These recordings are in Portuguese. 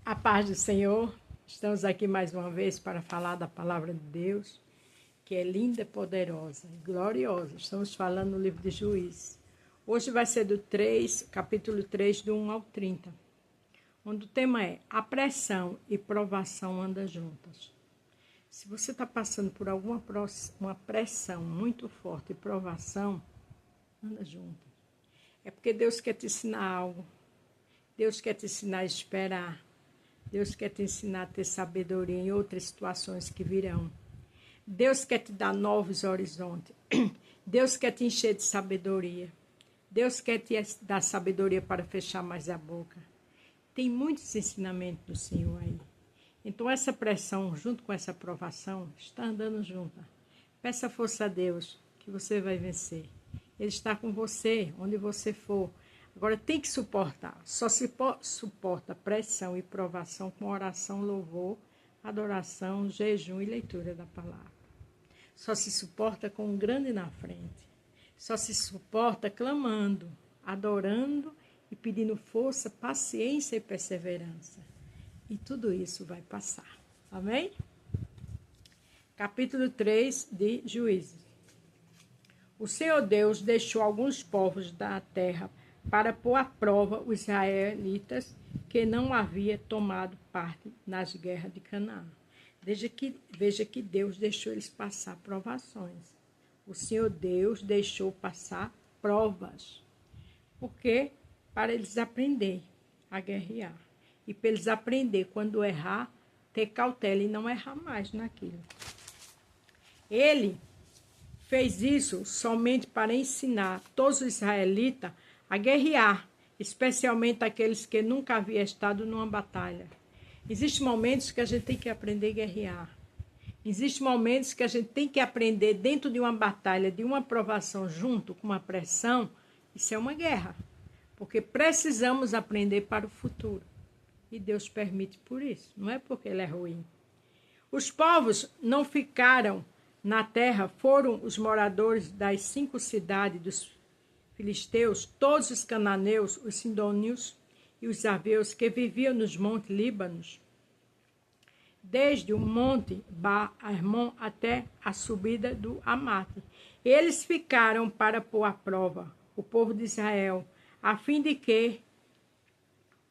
A paz do Senhor, estamos aqui mais uma vez para falar da palavra de Deus, que é linda, poderosa e gloriosa. Estamos falando no livro de Juízes. Hoje vai ser do capítulo 3, do 1 ao 30, onde o tema é: a pressão e provação andam juntas. Se você está passando por uma pressão muito forte e provação, anda junto. É porque Deus quer te ensinar algo. Deus quer te ensinar a esperar. Deus quer te ensinar a ter sabedoria em outras situações que virão. Deus quer te dar novos horizontes. Deus quer te encher de sabedoria. Deus quer te dar sabedoria para fechar mais a boca. Tem muitos ensinamentos do Senhor aí. Então essa pressão, junto com essa provação, está andando junto. Peça força a Deus, que você vai vencer. Ele está com você, onde você for. Agora tem que suportar. Só se suporta pressão e provação com oração, louvor, adoração, jejum e leitura da palavra. Só se suporta com um grande na frente. Só se suporta clamando, adorando e pedindo força, paciência e perseverança. E tudo isso vai passar. Amém? Capítulo 3 de Juízes. O Senhor Deus deixou alguns povos da terra para pôr à prova os israelitas que não havia tomado parte nas guerras de Canaã. Veja que Deus deixou eles passar provações. O Senhor Deus deixou passar provas. Por quê? Para eles aprenderem a guerrear. E para eles aprenderem, quando errar, ter cautela e não errar mais naquilo. Ele fez isso somente para ensinar todos os israelitas a guerrear, especialmente aqueles que nunca haviam estado numa batalha. Existem momentos que a gente tem que aprender a guerrear. Existem momentos que a gente tem que aprender dentro de uma batalha, de uma provação junto com uma pressão. Isso é uma guerra, porque precisamos aprender para o futuro. E Deus permite por isso, não é porque Ele é ruim. Os povos não ficaram na terra, foram os moradores das 5 cidades dos filisteus, todos os cananeus, os sidônios e os aveus que viviam nos montes Líbanos, desde o monte Baal-Hermon até a subida do Amate. Eles ficaram para pôr à prova o povo de Israel, a fim de que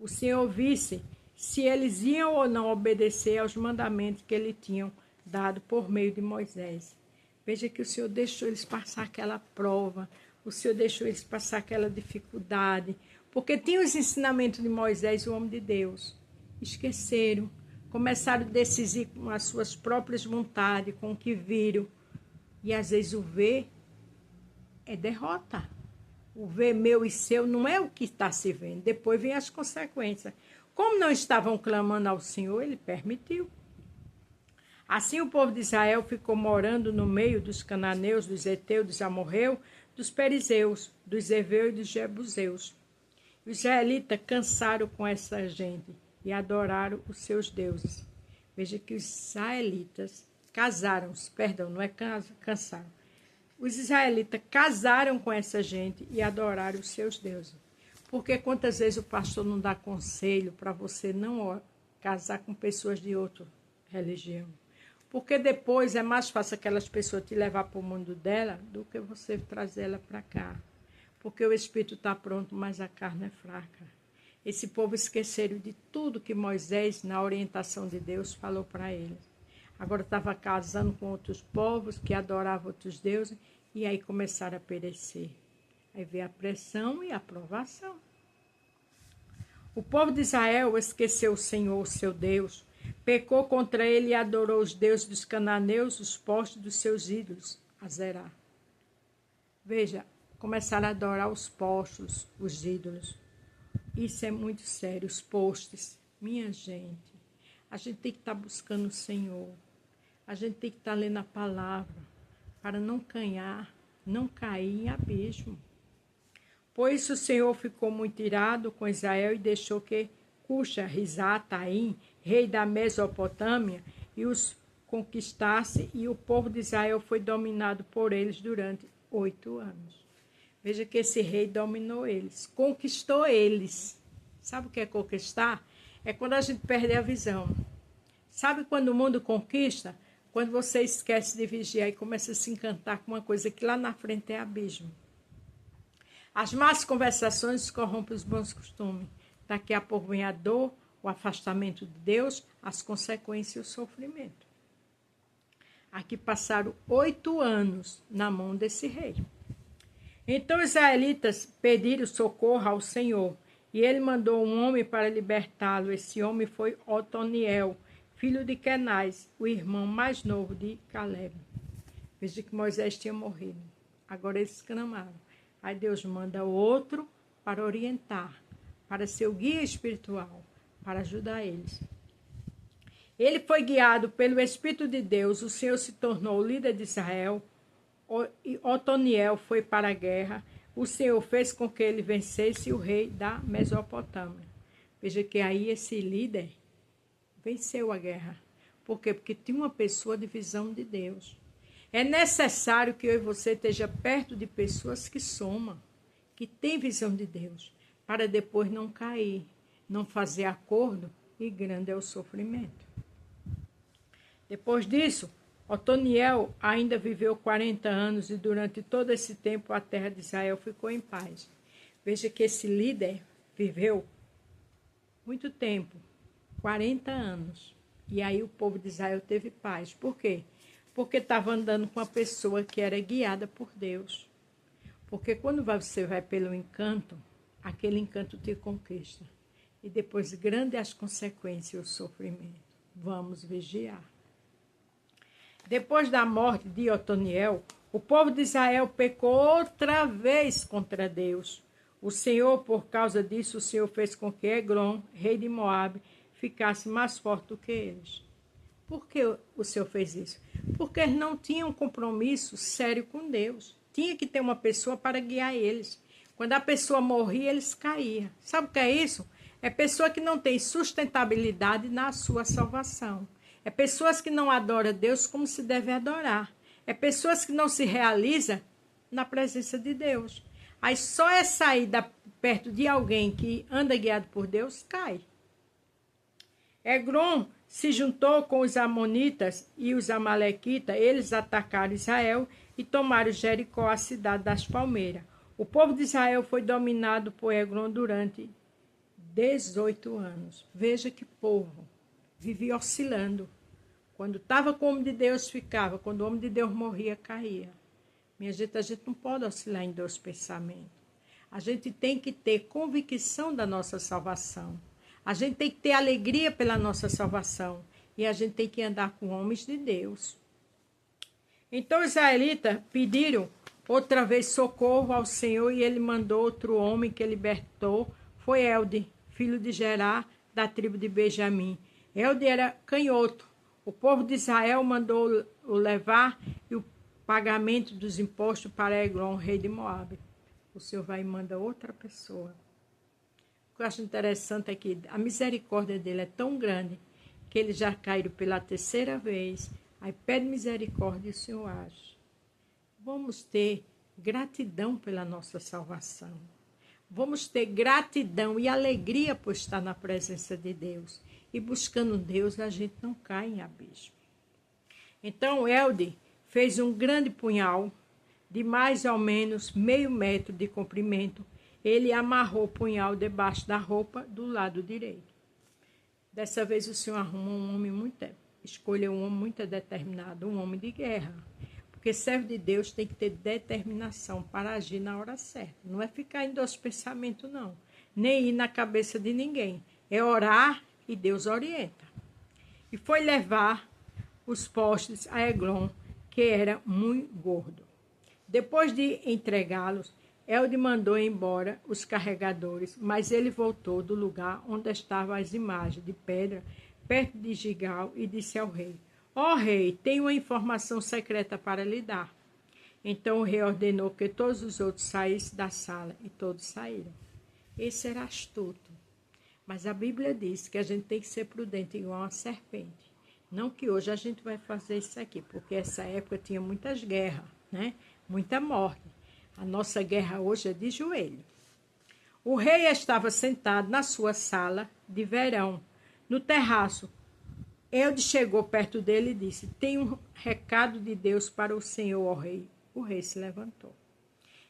o Senhor visse se eles iam ou não obedecer aos mandamentos que ele tinham dado por meio de Moisés. Veja que o Senhor deixou eles passar aquela prova. O Senhor deixou eles passar aquela dificuldade, porque tinha os ensinamentos de Moisés, o homem de Deus. Esqueceram, começaram a decidir com as suas próprias vontades, com o que viram. E às vezes o ver é derrota. O ver meu e seu não é o que está se vendo. Depois vem as consequências. Como não estavam clamando ao Senhor, Ele permitiu. Assim o povo de Israel ficou morando no meio dos cananeus, dos heteus, dos amorreus, dos perizeus, dos heveus e dos jebuseus. Os israelitas cansaram com essa gente e adoraram os seus deuses. Veja que os israelitas não é cansaram. Os israelitas casaram com essa gente e adoraram os seus deuses. Porque quantas vezes o pastor não dá conselho para você não casar com pessoas de outra religião? Porque depois é mais fácil aquelas pessoas te levar para o mundo dela do que você trazer ela para cá. Porque o espírito está pronto, mas a carne é fraca. Esse povo esqueceram de tudo que Moisés, na orientação de Deus, falou para eles. Agora estava casando com outros povos que adoravam outros deuses e aí começaram a perecer. Aí veio a pressão e a provação. O povo de Israel esqueceu o Senhor, seu Deus, pecou contra ele e adorou os deuses dos cananeus, os postes dos seus ídolos, Azerá. Veja, começaram a adorar os postes, os ídolos. Isso é muito sério, os postes. Minha gente, a gente tem que estar buscando o Senhor. A gente tem que estar lendo a palavra para não cair em abismo. Por isso o Senhor ficou muito irado com Israel e deixou que Cuxa-Rizataim, rei da Mesopotâmia, e os conquistasse, e o povo de Israel foi dominado por eles durante 8 anos. Veja que esse rei dominou eles, conquistou eles. Sabe o que é conquistar? é quando a gente perde a visão. Sabe quando o mundo conquista? Quando você esquece de vigiar e começa a se encantar com uma coisa que lá na frente é abismo. As más conversações corrompem os bons costumes. Daqui a pouco vem a dor, o afastamento de Deus, as consequências e o sofrimento. Aqui passaram 8 anos na mão desse rei. Então os israelitas pediram socorro ao Senhor, e ele mandou um homem para libertá-lo. Esse homem foi Otoniel, filho de Kenaz, o irmão mais novo de Caleb. Veja que Moisés tinha morrido. Agora eles clamaram. Aí Deus manda outro para orientar, para ser o guia espiritual, para ajudar eles. Ele foi guiado pelo Espírito de Deus, o Senhor se tornou o líder de Israel, e Otoniel foi para a guerra, o Senhor fez com que ele vencesse o rei da Mesopotâmia. Veja que aí esse líder venceu a guerra. Por quê? Porque tinha uma pessoa de visão de Deus. É necessário que eu e você esteja perto de pessoas que somam, que têm visão de Deus, para depois não cair, não fazer acordo, e grande é o sofrimento. Depois disso, Otoniel ainda viveu 40 anos e durante todo esse tempo a terra de Israel ficou em paz. Veja que esse líder viveu muito tempo, 40 anos. E aí o povo de Israel teve paz. Por quê? Porque estava andando com uma pessoa que era guiada por Deus. Porque quando você vai pelo encanto, aquele encanto te conquista. E depois grande as consequências e o sofrimento. Vamos vigiar. Depois da morte de Otoniel, o povo de Israel pecou outra vez contra Deus. O Senhor, por causa disso, o Senhor fez com que Eglon, rei de Moabe, ficasse mais forte do que eles. Por que o Senhor fez isso? Porque eles não tinham um compromisso sério com Deus. Tinha que ter uma pessoa para guiar eles. Quando a pessoa morria, eles caíam. Sabe o que é isso? É pessoa que não tem sustentabilidade na sua salvação. É pessoas que não adoram Deus como se deve adorar. É pessoas que não se realizam na presença de Deus. Aí só é sair perto de alguém que anda guiado por Deus, cai. Eglon se juntou com os amonitas e os amalequitas. Eles atacaram Israel e tomaram Jericó, a cidade das palmeiras. O povo de Israel foi dominado por Eglon durante 18 anos. Veja que povo. Vivia oscilando. Quando estava com o homem de Deus, ficava. Quando o homem de Deus morria, caía. Minha gente, a gente não pode oscilar em 2 pensamentos. A gente tem que ter convicção da nossa salvação. A gente tem que ter alegria pela nossa salvação. E a gente tem que andar com homens de Deus. Então os israelitas pediram outra vez socorro ao Senhor e ele mandou outro homem que libertou. Foi Elde, filho de Gerá, da tribo de Benjamim. Elde era canhoto. O povo de Israel mandou o levar e o pagamento dos impostos para Eglon, rei de Moabe. O Senhor vai e manda outra pessoa. O que eu acho interessante é que a misericórdia dele é tão grande que eles já caíram pela 3ª vez. Aí pede misericórdia e o Senhor age. Vamos ter gratidão pela nossa salvação. Vamos ter gratidão e alegria por estar na presença de Deus. E buscando Deus, a gente não cai em abismo. Então, Elde fez um grande punhal de mais ou menos meio metro de comprimento. Ele amarrou o punhal debaixo da roupa do lado direito. Dessa vez o Senhor arrumou um homem escolheu um homem muito determinado, um homem de guerra. Porque servo de Deus tem que ter determinação para agir na hora certa. Não é ficar em 2 pensamentos, não. Nem ir na cabeça de ninguém. É orar e Deus orienta. E foi levar os postes a Eglon, que era muito gordo. Depois de entregá-los, Elde mandou embora os carregadores, mas ele voltou do lugar onde estavam as imagens de pedra, perto de Gigal, e disse ao rei: Ó rei, tenho uma informação secreta para lhe dar. Então o rei ordenou que todos os outros saíssem da sala, e todos saíram. Esse era astuto. Mas a Bíblia diz que a gente tem que ser prudente igual uma serpente. Não que hoje a gente vai fazer isso aqui, porque essa época tinha muitas guerras, né? Muita morte. A nossa guerra hoje é de joelho. O rei estava sentado na sua sala de verão, No terraço, Eude chegou perto dele e disse: tem um recado de Deus para o senhor, ó rei. O rei se levantou.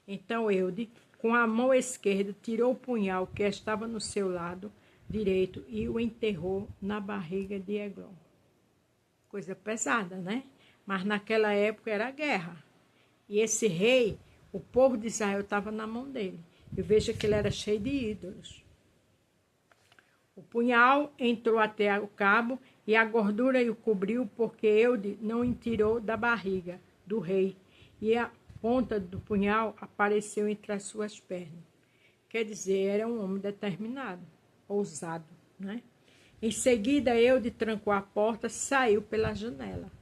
Então Eude, com a mão esquerda, tirou o punhal que estava no seu lado direito e o enterrou na barriga de Eglon. Coisa pesada, né? Mas naquela época era guerra. E esse rei, o povo de Israel estava na mão dele. E veja que ele era cheio de ídolos. O punhal entrou até o cabo e a gordura o cobriu, porque Eude não o tirou da barriga do rei. E a ponta do punhal apareceu entre as suas pernas. Quer dizer, era um homem determinado, ousado, né? Em seguida, Eude trancou a porta, saiu pela janela.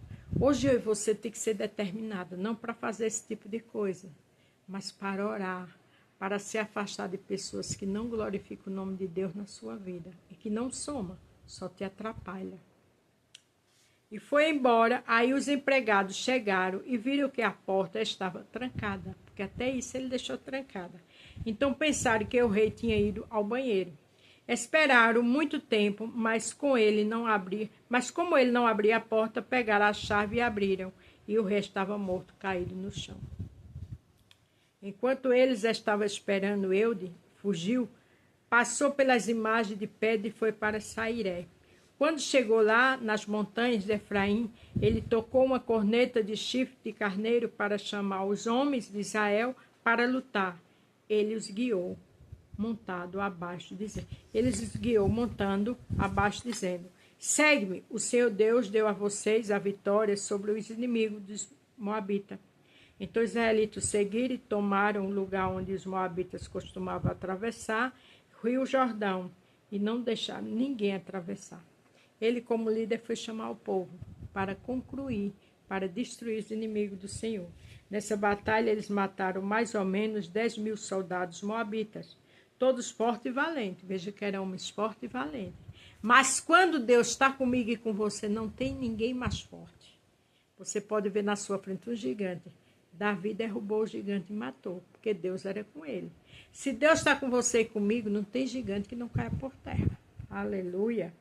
Hoje eu e você tem que ser determinada, não para fazer esse tipo de coisa, mas para orar, para se afastar de pessoas que não glorificam o nome de Deus na sua vida e que não soma, só te atrapalha. E foi embora. Aí os empregados chegaram e viram que a porta estava trancada, porque até isso ele deixou trancada. Então pensaram que o rei tinha ido ao banheiro. Esperaram muito tempo, mas como ele não abria a porta, pegaram a chave e abriram, e o rei estava morto, caído no chão. Enquanto eles estavam esperando, Eude fugiu, passou pelas imagens de pedra e foi para Sairé. Quando chegou lá, nas montanhas de Efraim, ele tocou uma corneta de chifre de carneiro para chamar os homens de Israel para lutar. Ele os guiou montando abaixo, dizendo: segue-me, o Senhor Deus deu a vocês a vitória sobre os inimigos dos Moabitas. Então os israelitas seguiram e tomaram o lugar onde os moabitas costumavam atravessar, o Rio Jordão, e não deixaram ninguém atravessar. Ele, como líder, foi chamar o povo para concluir, para destruir os inimigos do Senhor. Nessa batalha, eles mataram mais ou menos 10.000 soldados moabitas, todos fortes e valentes. Veja que eram homens fortes e valentes. Mas quando Deus está comigo e com você, não tem ninguém mais forte. Você pode ver na sua frente um gigante. Davi derrubou o gigante e matou, porque Deus era com ele. Se Deus está com você e comigo, não tem gigante que não caia por terra. Aleluia.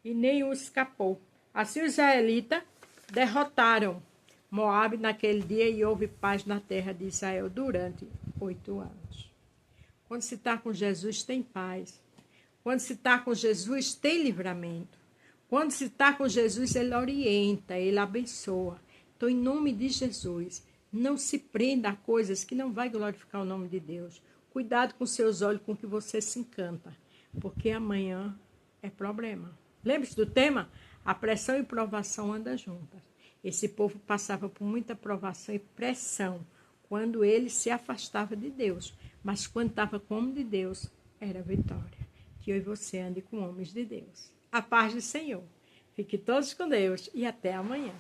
E nenhum escapou. Assim os israelitas derrotaram Moabe naquele dia e houve paz na terra de Israel durante 8 anos. Quando se está com Jesus, tem paz. Quando se está com Jesus, tem livramento. Quando se está com Jesus, ele orienta, ele abençoa. Então, em nome de Jesus, não se prenda a coisas que não vai glorificar o nome de Deus. Cuidado com seus olhos, com que você se encanta, porque amanhã é problema. Lembre-se do tema? A pressão e provação andam juntas. Esse povo passava por muita provação e pressão quando ele se afastava de Deus. Mas quando estava com o homem de Deus, era vitória. Que eu e você ande com homens de Deus. A paz do Senhor. Fique todos com Deus e até amanhã.